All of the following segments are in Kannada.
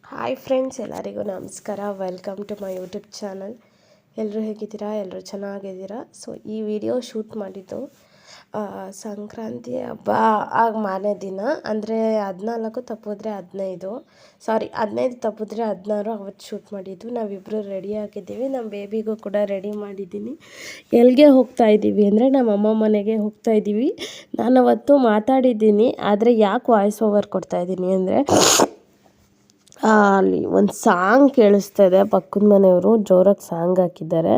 ಹಾಯ್ ಫ್ರೆಂಡ್ಸ್, ಎಲ್ಲರಿಗೂ ನಮಸ್ಕಾರ. Welcome to my YouTube channel. ಎಲ್ಲರೂ ಹೇಗಿದ್ದೀರಾ? ಎಲ್ಲರೂ ಚೆನ್ನಾಗಿದ್ದೀರಾ? ಸೊ ಈ ವಿಡಿಯೋ ಶೂಟ್ ಮಾಡಿದ್ದು ಸಂಕ್ರಾಂತಿ ಹಬ್ಬ ಆಗ ಮಾರನೇ ದಿನ, ಅಂದರೆ 14 ತಪ್ಪಿದ್ರೆ 15, ಸಾರಿ 15 ತಪ್ಪಿದ್ರೆ 16 ಅವತ್ತು ಶೂಟ್ ಮಾಡಿದ್ದು. ನಾವಿಬ್ಬರು ರೆಡಿ ಆಗಿದ್ದೀವಿ. ನಮ್ಮ ಬೇಬಿಗೂ ಕೂಡ ರೆಡಿ ಮಾಡಿದ್ದೀನಿ. ಎಲ್ಲಿಗೆ ಹೋಗ್ತಾ ಇದ್ದೀವಿ ಅಂದರೆ ನಮ್ಮ ಅಮ್ಮ ಮನೆಗೆ ಹೋಗ್ತಾ ಇದ್ದೀವಿ. ನಾನು ಅವತ್ತು ಮಾತಾಡಿದ್ದೀನಿ, ಆದರೆ ಯಾಕೆ ವಾಯ್ಸ್ ಓವರ್ ಕೊಡ್ತಾ ಇದ್ದೀನಿ ಅಂದರೆ ಅಲ್ಲಿ ಒಂದು ಸಾಂಗ್ ಕೇಳಿಸ್ತಾಯಿದೆ. ಪಕ್ಕದ ಮನೆಯವರು ಜೋರಾಗಿ ಸಾಂಗ್ ಹಾಕಿದ್ದಾರೆ,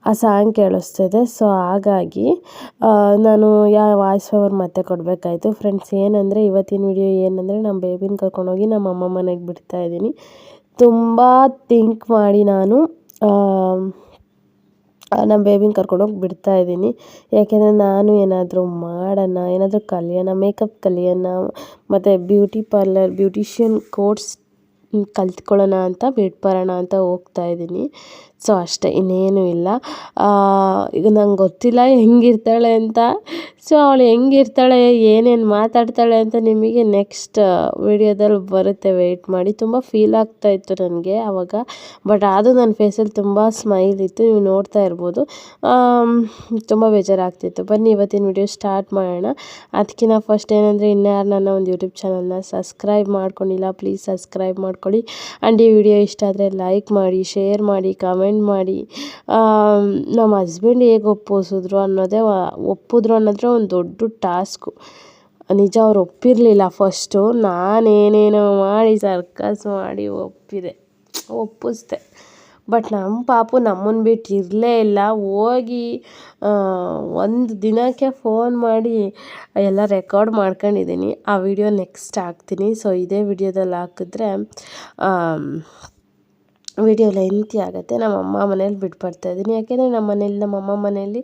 ಆ ಸಾಂಗ್ ಕೇಳಿಸ್ತಿದೆ. ಸೊ ಹಾಗಾಗಿ ನಾನು ವಾಯ್ಸ್ ಓವರ್ ಮತ್ತೆ ಕೊಡಬೇಕಾಯ್ತು. ಫ್ರೆಂಡ್ಸ್, ಏನಂದರೆ ಇವತ್ತಿನ ವಿಡಿಯೋ ಏನಂದರೆ ನಮ್ಮ ಬೇಬಿನ ಕರ್ಕೊಂಡೋಗಿ ನಮ್ಮ ಅಮ್ಮ ಮನೆಗೆ ಬಿಡ್ತಾಯಿದ್ದೀನಿ. ತುಂಬ ಥಿಂಕ್ ಮಾಡಿ ನಾನು ನಮ್ಮ ಬೇಬಿನ ಕರ್ಕೊಂಡೋಗಿ ಬಿಡ್ತಾಯಿದ್ದೀನಿ. ಯಾಕೆಂದರೆ ನಾನು ಏನಾದರೂ ಮಾಡೋಣ, ಏನಾದರೂ ಕಲಿಯೋಣ, ಮೇಕಪ್ ಕಲಿಯೋಣ, ಮತ್ತು ಬ್ಯೂಟಿ ಪಾರ್ಲರ್ ಬ್ಯೂಟಿಷಿಯನ್ ಕೋರ್ಸ್ ಕಲ್ತ್ಕೊಳ್ಳೋಣ ಅಂತ ಬಿಟ್ಬರೋಣ ಅಂತ ಹೋಗ್ತಾಯಿದ್ದೀನಿ. ಸೊ ಅಷ್ಟೇ, ಇನ್ನೇನು ಇಲ್ಲ. ಈಗ ನಂಗೆ ಗೊತ್ತಿಲ್ಲ ಹೆಂಗಿರ್ತಾಳೆ ಅಂತ. ಸೊ ಅವಳು ಹೆಂಗಿರ್ತಾಳೆ, ಏನೇನು ಮಾತಾಡ್ತಾಳೆ ಅಂತ ನಿಮಗೆ ನೆಕ್ಸ್ಟ್ ವಿಡಿಯೋದಲ್ಲಿ ಬರುತ್ತೆ, ವೆಯ್ಟ್ ಮಾಡಿ. ತುಂಬ ಫೀಲ್ ಆಗ್ತಾಯಿತ್ತು ನನಗೆ ಆವಾಗ, ಬಟ್ ಅದು ನನ್ನ ಫೇಸಲ್ಲಿ ತುಂಬ ಸ್ಮೈಲ್ ಇತ್ತು, ನೀವು ನೋಡ್ತಾ ಇರ್ಬೋದು. ತುಂಬ ಬೇಜಾರಾಗ್ತಿತ್ತು. ಬನ್ನಿ ಇವತ್ತಿನ ವಿಡಿಯೋ ಸ್ಟಾರ್ಟ್ ಮಾಡೋಣ. ಅದಕ್ಕಿಂತ ಫಸ್ಟ್ ಏನಂದರೆ, ಇನ್ಯಾರು ನನ್ನ ಒಂದು ಯೂಟ್ಯೂಬ್ ಚಾನಲ್ನ ಸಬ್ಸ್ಕ್ರೈಬ್ ಮಾಡ್ಕೊಂಡಿಲ್ಲ, ಪ್ಲೀಸ್ ಸಬ್ಸ್ಕ್ರೈಬ್ ಮಾಡ್ಕೊಳ್ಳಿ. ಆ್ಯಂಡ್ ಈ ವಿಡಿಯೋ ಇಷ್ಟ ಆದರೆ ಲೈಕ್ ಮಾಡಿ, ಶೇರ್ ಮಾಡಿ, ಕಮೆಂಟ್ ಮಾಡಿ. ನಮ್ಮ ಹಸ್ಬೆಂಡ್ ಹೇಗೆ ಒಪ್ಪಿಸಿದ್ರು ಅನ್ನೋದೇ ಒಂದು ದೊಡ್ಡ ಟಾಸ್ಕು. ನಿಜ, ಅವ್ರು ಒಪ್ಪಿರಲಿಲ್ಲ ಫಸ್ಟು. ನಾನೇನೇನೋ ಮಾಡಿ ಸರ್ಕಸ್ ಮಾಡಿ ಒಪ್ಪಿಸ್ದೆ. ಬಟ್ ನಮ್ಮ ಪಾಪು ನಮ್ಮನ್ನು ಬಿಟ್ಟು ಇರಲೇ ಇಲ್ಲ. ಹೋಗಿ ಒಂದು ದಿನಕ್ಕೆ ಫೋನ್ ಮಾಡಿ ಎಲ್ಲ ರೆಕಾರ್ಡ್ ಮಾಡ್ಕೊಂಡಿದ್ದೀನಿ. ಆ ವಿಡಿಯೋ ನೆಕ್ಸ್ಟ್ ಹಾಕ್ತೀನಿ. ಸೊ ಇದೇ ವಿಡಿಯೋದಲ್ಲಿ ಹಾಕಿದ್ರೆ ವಿಡಿಯೋ ಲೆಂತಿ ಆಗುತ್ತೆ. ನಮ್ಮ ಅಮ್ಮ ಮನೇಲಿ ಬಿಟ್ಬರ್ತಾಯಿದ್ದೀನಿ. ಯಾಕೆಂದರೆ ನಮ್ಮ ಅಮ್ಮ ಮನೆಯಲ್ಲಿ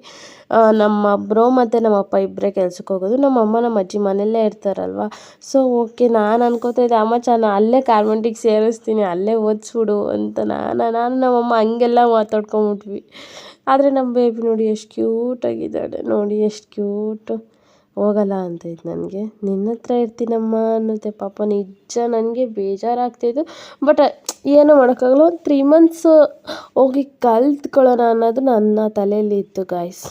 ನಮ್ಮ ಬ್ರೋ ಮತ್ತು ನಮ್ಮ ಅಪ್ಪ ಇಬ್ಬರೇ ಕೆಲ್ಸಕ್ಕೆ ಹೋಗೋದು. ನಮ್ಮ ಅಮ್ಮ ನಮ್ಮ ಅಜ್ಜಿ ಮನೆಯಲ್ಲೇ ಇರ್ತಾರಲ್ವ. ಸೊ ಓಕೆ, ನಾನು ಅನ್ಕೋತಾಯಿದ್ದೆ ಅಮ್ಮ ಅಲ್ಲೇ ಕಾನ್ವೆಂಟಿಗೆ ಸೇರಿಸ್ತೀನಿ, ಅಲ್ಲೇ ಓದಿಸ್ಬಿಡು ಅಂತ. ನಮ್ಮಮ್ಮ ಹಂಗೆಲ್ಲ ಮಾತಾಡ್ಕೊಂಬಿಟ್ವಿ. ಆದರೆ ನಮ್ಮ ಬೇಬಿ ನೋಡಿ ಎಷ್ಟು ಕ್ಯೂಟಾಗಿದ್ದಾಳೆ, ನೋಡಿ ಎಷ್ಟು ಕ್ಯೂಟು. ಹೋಗಲ್ಲ ಅಂತೈತೆ ನನಗೆ. ನಿನ್ನ ಹತ್ರ ಇರ್ತೀನಮ್ಮ ಅನ್ನತ್ತೆ. ಪಾಪ ನಿಜ ನನಗೆ ಬೇಜಾರಾಗ್ತಾಯಿತ್ತು. ಬಟ್ ಏನೂ ಮಾಡೋಕ್ಕಾಗಲ್ಲ. ಒಂದು 3 months ಹೋಗಿ ಕಲ್ತ್ಕೊಳ್ಳೋಣ ಅನ್ನೋದು ನನ್ನ ತಲೆಯಲ್ಲಿ ಇತ್ತು ಗಾಯ್ಸ್.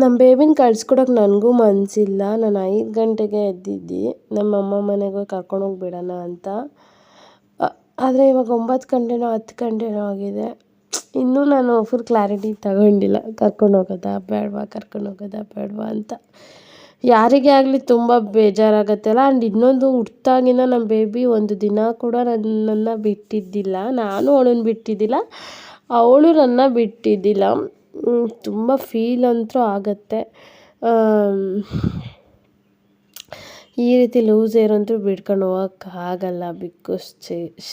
ನಮ್ಮ ಬೇಬಿನ ಕಳ್ಸ್ಕೊಡೋಕೆ ನನಗೂ ಮನಸ್ಸಿಲ್ಲ. ನಾನು 5 ಗಂಟೆಗೆ ಎದ್ದಿದ್ದು ನಮ್ಮ ಅಮ್ಮ ಮನೆಗೆ ಹೋಗಿ ಕರ್ಕೊಂಡೋಗಿ ಬಿಡೋಣ ಅಂತ. ಆದರೆ ಇವಾಗ 9 ಗಂಟೆನೋ 10 ಗಂಟೆನೋ ಆಗಿದೆ. ಇನ್ನೂ ನಾನು ಫುಲ್ ಕ್ಲಾರಿಟಿ ತಗೊಂಡಿಲ್ಲ, ಕರ್ಕೊಂಡೋಗೋದಾ ಬೇಡವಾ ಅಂತ. ಯಾರಿಗೇ ಆಗಲಿ ತುಂಬ ಬೇಜಾರಾಗತ್ತಲ್ಲ. ಆ್ಯಂಡ್ ಇನ್ನೊಂದು, ಹುಟ್ಟಾಗಿಂದ ನಮ್ಮ ಬೇಬಿ ಒಂದು ದಿನ ಕೂಡ ನನ್ನನ್ನು ಬಿಟ್ಟಿದ್ದಿಲ್ಲ, ನಾನು ಅವಳನ್ನು ಬಿಟ್ಟಿದ್ದಿಲ್ಲ, ಅವಳು ನನ್ನ ಬಿಟ್ಟಿದ್ದಿಲ್ಲ. ತುಂಬ ಫೀಲ್ ಅಂತೂ ಆಗುತ್ತೆ. ಈ ರೀತಿ ಲೂಸ್ ಏರ್ ಅಂತೂ ಬಿಡ್ಕೊಂಡು ಹೋಗೋಕ್ಕಾಗಲ್ಲ ಬಿಕಾಸ್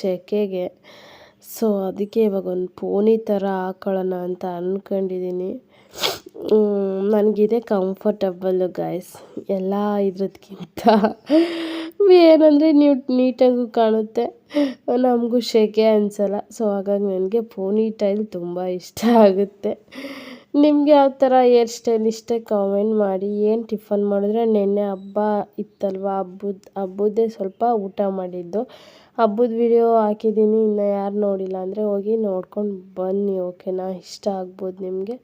ಸೆಕೆಗೆ. ಸೊ ಅದಕ್ಕೆ ಇವಾಗ ಒಂದು ಪೋನಿ ಥರ ಹಾಕೊಳ್ಳೋಣ ಅಂತ ಅಂದ್ಕೊಂಡಿದ್ದೀನಿ. ನನಗಿದೆ ಕಂಫರ್ಟಬಲ್ಲು ಗಾಯ್ಸ್, ಎಲ್ಲ ಇದ್ರದ್ಕಿಂತ. ಏನಂದರೆ ನೀವು ನೀಟಾಗೂ ಕಾಣುತ್ತೆ, ನಮಗೂ ಸೆಕೆ ಅನಿಸಲ್ಲ. ಸೊ ಹಾಗಾಗಿ ನನಗೆ ಪೋನಿ ಟೈಲ್ ತುಂಬ ಇಷ್ಟ ಆಗುತ್ತೆ. ನಿಮಗೆ ಯಾವ ಥರ ಹೇರ್ ಸ್ಟೈಲ್ ಇಷ್ಟ ಕಾಮೆಂಟ್ ಮಾಡಿ. ಏನು ಟಿಫನ್ ಮಾಡಿದ್ರೆ? ನೆನ್ನೆ ಹಬ್ಬ ಇತ್ತಲ್ವ, ಹಬ್ಬದ್ದೇ ಸ್ವಲ್ಪ ಊಟ ಮಾಡಿದ್ದು. ಹಬ್ಬದ ವಿಡಿಯೋ ಹಾಕಿದ್ದೀನಿ, ಇನ್ನು ಯಾರು ನೋಡಿಲ್ಲ ಅಂದರೆ ಹೋಗಿ ನೋಡ್ಕೊಂಡು ಬನ್ನಿ, ಓಕೆನಾ? ಇಷ್ಟ ಆಗ್ಬೋದು ನಿಮಗೆ.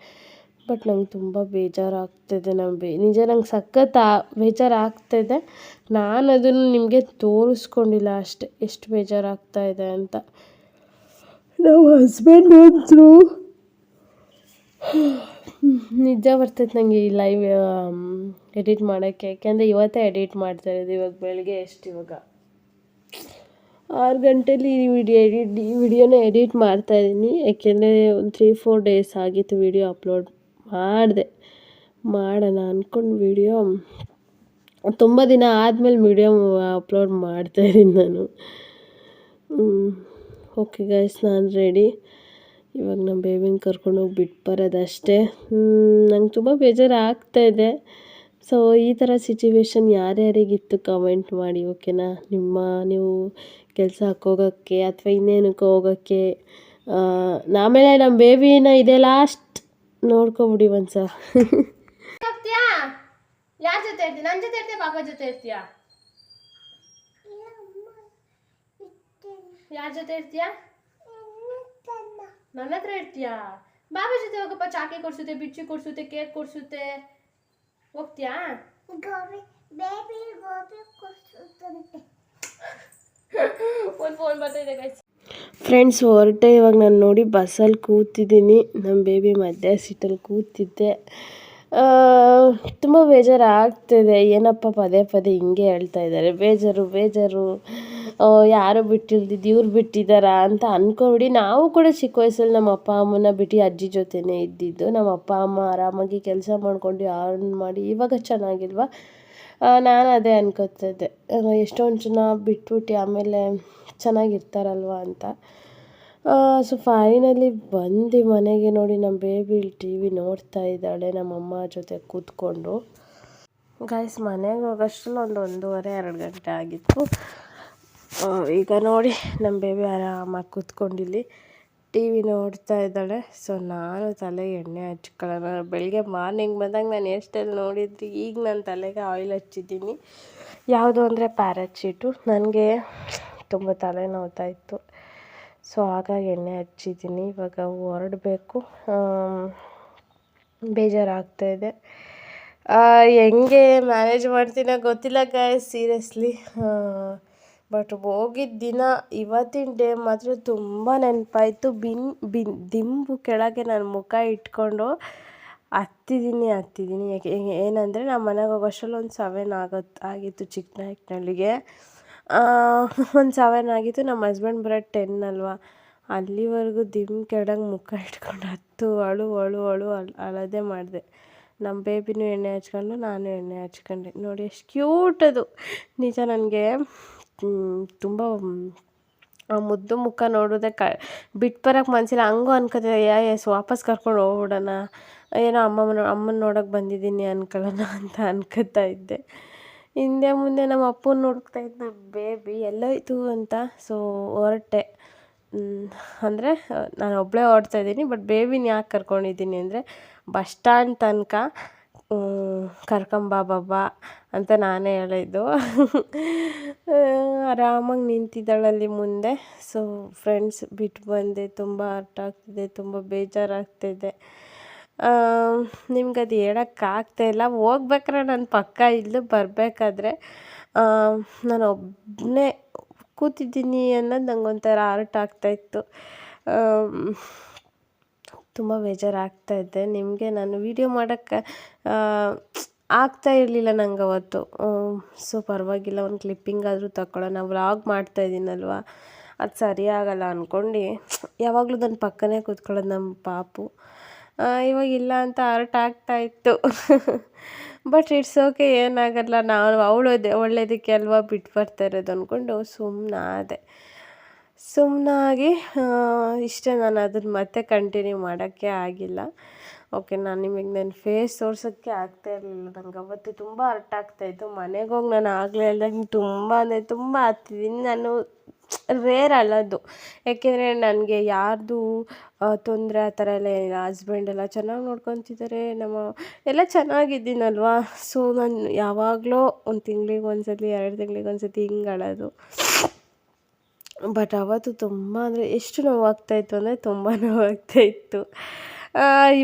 ಬಟ್ ನಂಗೆ ತುಂಬ ಬೇಜಾರಾಗ್ತಿದೆ. ನಿಜ ನಂಗೆ ಸಖತ್ ಬೇಜಾರಾಗ್ತಾಯಿದೆ. ನಾನು ಅದನ್ನು ನಿಮಗೆ ತೋರಿಸ್ಕೊಂಡಿಲ್ಲ ಅಷ್ಟೆ, ಎಷ್ಟು ಬೇಜಾರಾಗ್ತಾಯಿದೆ ಅಂತ. ನಮ್ಮ ಹಸ್ಬೆಂಡ್ ಅಂತೂ ನಿಜ ಬರ್ತೈತೆ ನನಗೆ ಈ ಲೈವ್ ಎಡಿಟ್ ಮಾಡೋಕ್ಕೆ. ಯಾಕೆಂದರೆ ಇವತ್ತೇ ಎಡಿಟ್ ಮಾಡ್ತಾಯಿರೋದು. ಇವಾಗ ಬೆಳಗ್ಗೆ ಇವಾಗ 6 ಗಂಟೆಲಿ ಈ ವಿಡಿಯೋನ ಎಡಿಟ್ ಮಾಡ್ತಾಯಿದ್ದೀನಿ. ಯಾಕೆಂದರೆ ಒಂದು 3-4 ಡೇಸ್ ಆಗಿತ್ತು ವಿಡಿಯೋ ಅಪ್ಲೋಡ್ ಮಾಡೋಣ ಅಂದ್ಕೊಂಡು. ವಿಡಿಯೋ ತುಂಬ ದಿನ ಆದಮೇಲೆ ವಿಡಿಯೋ ಅಪ್ಲೋಡ್ ಮಾಡ್ತಾಯಿದ್ದೀನಿ ನಾನು. ಓಕೆ ಗೈಸ್, ನಾನು ರೆಡಿ. ಇವಾಗ ನಮ್ಮ ಬೇಬಿನ ಕರ್ಕೊಂಡೋಗಿ ಬಿಟ್ಬರೋದಷ್ಟೇ. ನಂಗೆ ತುಂಬ ಬೇಜಾರು ಆಗ್ತಾಯಿದೆ. ಸೊ ಈ ಥರ ಸಿಚುವೇಶನ್ ಯಾರ್ಯಾರಿಗಿತ್ತು ಕಮೆಂಟ್ ಮಾಡಿ, ಓಕೆನಾ? ನೀವು ಕೆಲ್ಸಕ್ಕೆ ಹೋಗೋಕ್ಕೆ ಅಥವಾ ಇನ್ನೇನಕ್ಕೆ ಹೋಗೋಕ್ಕೆ, ಆಮೇಲೆ ನಮ್ಮ ಬೇಬಿನ ಇದೇ ಲಾಸ್ಟ್ ನೋಡ್ಕೊಬಿಡಿ ಒಂದ್ಸಲ. ಯಾರ ಜೊತೆ ಇರ್ತೀಯ? ನನ್ನ ಜೊತೆ ಇರ್ತೀಯ, ಪಾಪ ಜೊತೆ ಇರ್ತೀಯ? ಯಾರ ಜೊತೆ ಇರ್ತೀಯಾ? ನನ್ನ ಹತ್ರ ಇರ್ತೀಯಾ? ಬಾಬಾ ಜೊತೆ ಹೋಗಪ್ಪ. ಚಾಕಿ ಕೊಡ್ಸುತ್ತೆ, ಬಿಚ್ಚಿ ಕೊಡ್ಸುತ್ತೆ, ಕೇಕ್ ಕೊಡ್ಸುತ್ತೆ. ಹೋಗ್ತೀಯಾ? ಒಂದು ಫೋನ್ ಬರ್ತಾಯಿದೆ ಗೈಸ್. ಫ್ರೆಂಡ್ಸ್ ಹೊರಟೆ ಇವಾಗ. ನಾನು ನೋಡಿ ಬಸ್ಸಲ್ಲಿ ಕೂತಿದ್ದೀನಿ. ನಮ್ಮ ಬೇಬಿ ಮಧ್ಯ ಸೀಟಲ್ಲಿ ಕೂತಿದ್ದೆ. ತುಂಬ ಬೇಜಾರು ಆಗ್ತಿದೆ. ಏನಪ್ಪ ಪದೇ ಪದೇ ಹಿಂಗೆ ಹೇಳ್ತಾ ಇದ್ದಾರೆ, ಬೇಜಾರು ಬೇಜಾರು, ಯಾರು ಬಿಟ್ಟಿಲ್ದಿದ್ದು ಇವ್ರು ಬಿಟ್ಟಿದ್ದಾರಾ ಅಂತ ಅಂದ್ಕೊಬಿಡಿ. ನಾವು ಕೂಡ ಚಿಕ್ಕ ವಯಸ್ಸಲ್ಲಿ ನಮ್ಮ ಅಪ್ಪ ಅಮ್ಮನ ಬಿಟ್ಟು ಅಜ್ಜಿ ಜೊತೆನೇ ಇದ್ದಿದ್ದು. ನಮ್ಮ ಅಪ್ಪ ಅಮ್ಮ ಆರಾಮಾಗಿ ಕೆಲಸ ಮಾಡ್ಕೊಂಡು ಅರ್ನ್ ಮಾಡಿ ಇವಾಗ ಚೆನ್ನಾಗಿಲ್ವಾ. ನಾನು ಅದೇ ಅನ್ಕೋತಿದ್ದೆ, ಎಷ್ಟೊಂದು ಜನ ಬಿಟ್ಬಿಟ್ಟು ಆಮೇಲೆ ಚೆನ್ನಾಗಿರ್ತಾರಲ್ವ ಅಂತ. ಸೊ ಫೈನಲಿ ಬಂದು ಮನೆಗೆ ನೋಡಿ ನಮ್ಮ ಬೇಬಿ ಟಿ ವಿ ನೋಡ್ತಾ ಇದ್ದಾಳೆ ನಮ್ಮಮ್ಮ ಜೊತೆ ಕೂತ್ಕೊಂಡು. ಗೈಸ್ ಮನೆಗೆ ಹೋಗೋಷ್ಟ್ರಲ್ಲಿ 1:30-2 ಗಂಟೆ ಆಗಿತ್ತು. ಈಗ ನೋಡಿ ನಮ್ಮ ಬೇಬಿ ಆರಾಮಾಗಿ ಕೂತ್ಕೊಂಡಿಲ್ಲಿ ಟಿ ವಿ ನೋಡ್ತಾ ಇದ್ದಾಳೆ. ಸೊ ನಾನು ತಲೆಗೆ ಎಣ್ಣೆ ಹಚ್ಕೊಳ್ಳೋಣ. ಬೆಳಗ್ಗೆ ಮಾರ್ನಿಂಗ್ ಬಂದಾಗ ನಾನು ಎಷ್ಟೆಲ್ಲ ನೋಡಿದ್ರಿ. ಈಗ ನಾನು ತಲೆಗೆ ಆಯಿಲ್ ಹಚ್ಚಿದ್ದೀನಿ. ಯಾವುದು ಅಂದರೆ ಪ್ಯಾರಾಚೂಟು. ನನಗೆ ತುಂಬ ತಲೆ ನೋವ್ತಾ ಇತ್ತು. ಸೊ ಹಾಗಾಗಿ ಎಣ್ಣೆ ಹಚ್ಚಿದ್ದೀನಿ. ಇವಾಗ ಹೊರಡಬೇಕು. ಬೇಜಾರಾಗ್ತಾಯಿದೆ. ಹೆಂಗೆ ಮ್ಯಾನೇಜ್ ಮಾಡ್ತೀನೋ ಗೊತ್ತಿಲ್ಲ ಗಾಯ್ಸ್, ಸೀರಿಯಸ್ಲಿ. ಬಟ್ ಹೋಗಿದ್ದ ದಿನ ಇವತ್ತಿನ ಡೇ ಮಾತ್ರ ತುಂಬ ನೆನಪಾಯಿತು. ದಿಂಬು ಕೆಳಗೆ ನಾನು ಮುಖ ಇಟ್ಕೊಂಡು ಹತ್ತಿದ್ದೀನಿ. ಯಾಕೆ ಏನಂದರೆ ನಮ್ಮ ಮನೆಗೆ ಹೋಗೋಷ್ಟರಲ್ಲಿ ಒಂದು 7 ಆಗಿತ್ತು. ಚಿಕ್ಕನಾಯಕನಹಳ್ಳಿಗೆ ಒಂದು 7 ಆಗಿತ್ತು. ನಮ್ಮ ಹಸ್ಬೆಂಡ್ ಬರೋ 10 ಅಲ್ವಾ. ಅಲ್ಲಿವರೆಗೂ ದಿಂಬು ಕೆಳಗೆ ಮುಖ ಇಟ್ಕೊಂಡು ಅಳು ಅಳೋದೇ ಮಾಡಿದೆ. ನಮ್ಮ ಬೇಬಿನೂ ಎಣ್ಣೆ ಹಚ್ಕೊಂಡು ನಾನು ಎಣ್ಣೆ ಹಚ್ಕೊಂಡೆ. ನೋಡಿ ಎಷ್ಟು ಕ್ಯೂಟ್ ಅದು. ನಿಜ ನನಗೆ ತುಂಬ ಮುದ್ದು ಮುಖ ನೋಡಿದ್ರೆ ಬಿಟ್ಟು ಬರೋಕ್ಕೆ ಮನಸ್ಸಿಲ್ಲ. ಹಂಗೂ ಅನ್ಕೋತಿದ್ದೆ, ವಾಪಸ್ ಕರ್ಕೊಂಡು ಹೋಗ್ಬಿಡೋಣ, ಏನೋ ಅಮ್ಮನ ನೋಡೋಕೆ ಬಂದಿದ್ದೀನಿ ಅನ್ಕೊಳ್ಳೋಣ ಅಂತ ಅನ್ಕೋತಾ ಇದ್ದೆ. ಹಿಂದೆ ಮುಂದೆ ನಮ್ಮ ಅಪ್ಪನ ನೋಡ್ತಾ ಇದ್ದ ನಮ್ಮ ಬೇಬಿ ಎಲ್ಲೋಯ್ತು ಅಂತ. ಸೊ ಹೊರಟೆ. ಅಂದರೆ ನಾನು ಒಬ್ಬಳೇ ಓಡ್ತಾಯಿದ್ದೀನಿ. ಬಟ್ ಬೇಬಿನ ಯಾಕೆ ಕರ್ಕೊಂಡಿದ್ದೀನಿ ಅಂದರೆ ಬಸ್ ಸ್ಟ್ಯಾಂಡ್ ತನಕ ಕರ್ಕೊಂಬಾ ಅಂತ ನಾನೇ ಹೇಳಿದ್ದು. ಆರಾಮಾಗಿ ನಿಂತಿದ್ದಾಳಲ್ಲಿ ಮುಂದೆ. ಸೊ ಫ್ರೆಂಡ್ಸ್ ಬಿಟ್ಟು ಬಂದೆ. ತುಂಬ ಹರ್ಟ್ ಆಗ್ತಿದೆ, ತುಂಬ ಬೇಜಾರಾಗ್ತಿದೆ. ನಿಮ್ಗದು ಹೇಳೋಕ್ಕಾಗ್ತಾಯಿಲ್ಲ. ಹೋಗ್ಬೇಕಾದ್ರೆ ನನ್ನ ಪಕ್ಕ ಇಲ್ಲೂ ಬರಬೇಕಾದ್ರೆ ನಾನು ಒಬ್ಬನೇ ಕೂತಿದ್ದೀನಿ ಅನ್ನೋದು ನಂಗೊಂಥರ ಹರ್ಟ್ ಆಗ್ತಾಯಿತ್ತು. ತುಂಬ ಬೇಜಾರಾಗ್ತಾಯಿದ್ದೆ. ನಿಮಗೆ ನಾನು ವೀಡಿಯೋ ಮಾಡೋಕ್ಕೆ ಆಗ್ತಾ ಇರಲಿಲ್ಲ ನಂಗೆ ಅವತ್ತು. ಸೊ ಪರವಾಗಿಲ್ಲ, ಒಂದು ಕ್ಲಿಪ್ಪಿಂಗ್ ಆದರೂ ತಗೊಳ್ಳೋಣ. ವ್ಲಾಗ್ ಮಾಡ್ತಾಯಿದ್ದೀನಲ್ವ, ಅದು ಸರಿಯಾಗಲ್ಲ ಅಂದ್ಕೊಂಡು ಯಾವಾಗಲೂ ನನ್ನ ಪಕ್ಕನೇ ಕೂತ್ಕೊಳ್ಳೋದು ನಮ್ಮ ಪಾಪು. ಇವಾಗಿಲ್ಲ ಅಂತ ಹರ್ಟ್ ಆಗ್ತಾಯಿತ್ತು. ಬಟ್ ಇಟ್ಸ್ ಓಕೆ, ಏನಾಗಲ್ಲ. ನಾವು ಅವಳು ಒಳ್ಳೇದಕ್ಕೆ ಅಲ್ವಾ ಬಿಟ್ಟು ಬರ್ತಾ ಇರೋದು ಅಂದ್ಕೊಂಡು ಸುಮ್ಮನಾಗಿ ಇಷ್ಟೇ. ನಾನು ಅದನ್ನು ಮತ್ತೆ ಕಂಟಿನ್ಯೂ ಮಾಡೋಕ್ಕೆ ಆಗಿಲ್ಲ. ಓಕೆ, ನಾನು ನಿಮಗೆ ನನ್ನ ಫೇಸ್ ತೋರ್ಸೋಕ್ಕೆ ಆಗ್ತಾ ಇರಲಿಲ್ಲ. ನನಗೆ ಅವತ್ತು ತುಂಬ ಹರ್ಟ್ ಆಗ್ತಾಯಿತ್ತು. ಮನೆಗೆ ಹೋಗಿ ನಾನು ಆಗಲೇ ಹೇಳ್ದಂಗೆ ತುಂಬ ಅಂದರೆ ತುಂಬ ಹತ್ತಿದ್ದೀನಿ. ನಾನು ರೇರ್ ಅಳೋದು, ಯಾಕೆಂದರೆ ನನಗೆ ಯಾರ್ದು ತೊಂದರೆ ಆ ಥರ ಎಲ್ಲ ಏನಿಲ್ಲ. ಹಸ್ಬೆಂಡ್ ಎಲ್ಲ ಚೆನ್ನಾಗಿ ನೋಡ್ಕೊತಿದ್ದಾರೆ, ಎಲ್ಲ ಚೆನ್ನಾಗಿದ್ದೀನಲ್ವ. ಸೊ ನಾನು ಯಾವಾಗಲೂ 1 ತಿಂಗಳಿಗೆ ಒಂದ್ಸತಿ 2 ತಿಂಗಳಿಗೆ ಒಂದ್ಸತಿ ಹಿಂಗೆ ಅಳೋದು. ಬಟ್ ಅವತ್ತು ತುಂಬ ಅಂದರೆ ಎಷ್ಟು ನೋವಾಗ್ತಾಯಿತ್ತು ಅಂದರೆ ತುಂಬ ನೋವಾಗ್ತಾಯಿತ್ತು.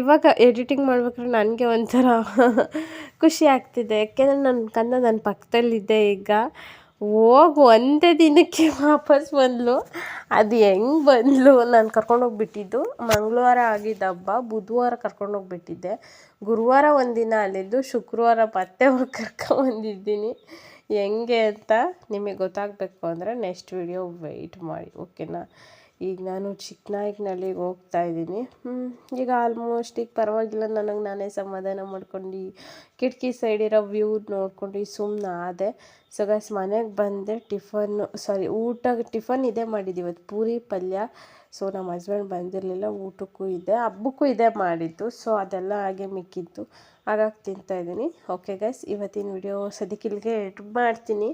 ಇವಾಗ ಎಡಿಟಿಂಗ್ ಮಾಡ್ಬೇಕಾದ್ರೆ ನನಗೆ ಒಂಥರ ಖುಷಿ ಆಗ್ತಿದೆ. ಯಾಕೆಂದರೆ ನನ್ನ ಪಕ್ಕದಲ್ಲಿದ್ದೆ. ಈಗ ಹೋಗಿ ಒಂದೇ ದಿನಕ್ಕೆ ವಾಪಸ್ ಬಂದಳು. ಅದು ಹೆಂಗೆ ಬಂದಳು, ನಾನು ಕರ್ಕೊಂಡೋಗ್ಬಿಟ್ಟಿದ್ದು ಮಂಗಳವಾರ ಆಗಿದ್ದ ಹಬ್ಬ. ಬುಧವಾರ ಕರ್ಕೊಂಡೋಗ್ಬಿಟ್ಟಿದ್ದೆ. ಗುರುವಾರ ಒಂದಿನ ಅಲ್ಲಿದ್ದು, ಶುಕ್ರವಾರ ಮತ್ತೆ ಹೋಗಿ ಕರ್ಕೊಂಬಂದಿದ್ದೀನಿ. ಹೆಂಗೆ ಅಂತ ನಿಮಗೆ ಗೊತ್ತಾಗಬೇಕು ಅಂದರೆ ನೆಕ್ಸ್ಟ್ ವಿಡಿಯೋ ವೆಯ್ಟ್ ಮಾಡಿ, ಓಕೆನಾ. ಈಗ ನಾನು ಚಿಕ್ಕನಾಯಕನಹಳ್ಳಿಗೆ ಹೋಗ್ತಾಯಿದ್ದೀನಿ. ಈಗ ಆಲ್ಮೋಸ್ಟ್ ಈಗ ಪರವಾಗಿಲ್ಲ, ನನಗೆ ನಾನೇ ಸಮಾಧಾನ ಮಾಡ್ಕೊಂಡು ಕಿಟಕಿ ಸೈಡಿರೋ ವ್ಯೂ ನೋಡ್ಕೊಂಡು ಸುಮ್ಮನಾದೆ. ಸೊ ಗೈಸ್ ಮನೆಗೆ ಬಂದೆ. ಟಿಫನ್ ಇದೇ ಮಾಡಿದ್ದು ಇವತ್ತು, ಪೂರಿ ಪಲ್ಯ. ಸೊ ನಮ್ಮ ಹಸ್ಬೆಂಡ್ ಬಂದಿರಲಿಲ್ಲ, ಊಟಕ್ಕೂ ಇದೆ, ಹಬ್ಬಕ್ಕೂ ಇದೇ ಮಾಡಿದ್ದು. ಸೊ ಅದೆಲ್ಲ ಹಾಗೆ ಮಿಕ್ಕಿತ್ತು, ಹಾಗಾಗಿ ತಿಂತಾಯಿದ್ದೀನಿ. ಓಕೆ ಗೈಸ್, ಇವತ್ತಿನ ವಿಡಿಯೋ ಸದ್ಯಕ್ಕೆ ಇಲ್ಲಿಗೆ ಎಡ್ ಮಾಡ್ತೀನಿ.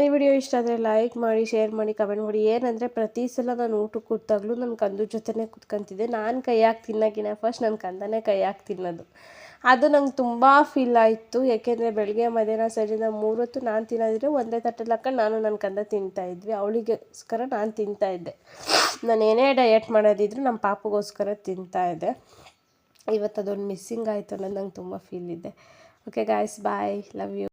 ಈ ವಿಡಿಯೋ ಇಷ್ಟ ಆದರೆ ಲೈಕ್ ಮಾಡಿ, ಶೇರ್ ಮಾಡಿ, ಕಮೆಂಟ್ ಮಾಡಿ. ಏನಂದರೆ ಪ್ರತಿ ಸಲ ನಾನು ಊಟಕ್ಕೆ ಕೂತಾಗಲೂ ನನ್ನ ಕಂದು ಜೊತೆನೇ ಕೂತ್ಕೊಂತಿದ್ದೆ. ನಾನು ಕೈ ಹಾಕಿ ತಿನ್ನೋಕ್ಕಿಂತ ಫಸ್ಟ್ ನನ್ನ ಕಂದನೇ ಕೈ ಹಾಕಿ ತಿನ್ನೋದು. ಅದು ನಂಗೆ ತುಂಬ ಫೀಲ್ ಆಯಿತು. ಏಕೆಂದರೆ ಬೆಳಗ್ಗೆ ಮಧ್ಯಾಹ್ನ ಸಂಜೆ 3 ಹೊತ್ತು ನಾನು ತಿನ್ನೋದಿದ್ರೆ ಒಂದೇ ತಟ್ಟೆಲಿ ಹಾಕೊಂಡು ನಾನು ನನ್ನ ಕಂದ ತಿಂತಾಯಿದ್ವಿ. ಅವಳಿಗೋಸ್ಕರ ನಾನು ತಿಂತಾಯಿದ್ದೆ. ನಾನು ಏನೇ ಡಯಟ್ ಮಾಡೋದಿದ್ರು ನಮ್ಮ ಪಾಪುಗೋಸ್ಕರ ತಿಂತಾಯಿದ್ದೆ. ಇವತ್ತು ಅದೊಂದು ಮಿಸ್ಸಿಂಗ್ ಆಯಿತು ಅನ್ನೋದು ನಂಗೆ ತುಂಬ ಫೀಲ್ ಇದೆ. Okay guys, bye, love you.